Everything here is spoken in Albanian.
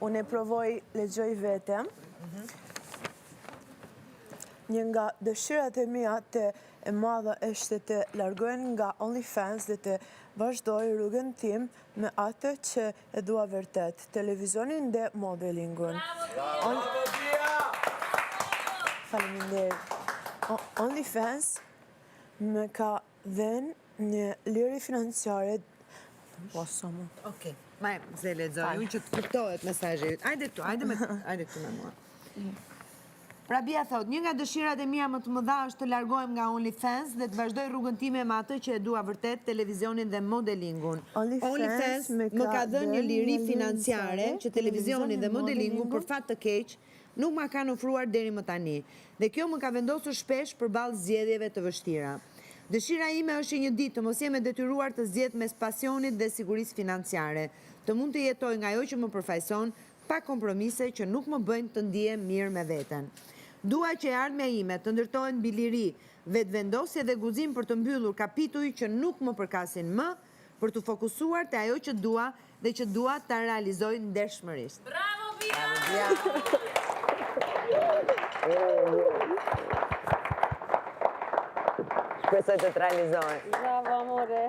Unë e provoj lexoj vetëm. Një nga dëshirat e mia të e madhe është të largohen nga OnlyFans dhe të vazhdoj rrugën tim me atë që e dua vërtet, televizionin dhe modelingun. Faleminderit. OnlyFans më ka dhënë një liri financiare. Okej, ma se lexoj, unë që të kuptohet mesazhi. Hajde këtu me mua. Pra Bia thot, një nga dëshirat e mia më të mëdha është të largohem nga OnlyFans dhe të vazhdoj rrugën time me atë që e dua vërtet, televizionin dhe modelingun. OnlyFans më ka dhënë një liri financiare që televizionin dhe modelingun për fat të keq nuk ma kanë ofruar deri më tani. Dhe kjo më ka vendosur shpesh përballë zgjedhjeve të vështira. Dëshira ime është një ditë të mos jem e detyruar të zgjedh mes pasionit dhe sigurisë financiare, të mund të jetoj nga ajo që më përfaqëson, pa kompromise që nuk më bëjnë të ndihem mirë me veten. Dua që ardhmja ime të ndërtohet mbi liri, vetvendosje dhe guzim për të mbyllur kapituj që nuk më përkasin më, për të fokusuar te ajo që dua dhe që dua ta realizoj ndershmërisht. Bravo Bia! Shpresoj të të realizohen. Bravo amore!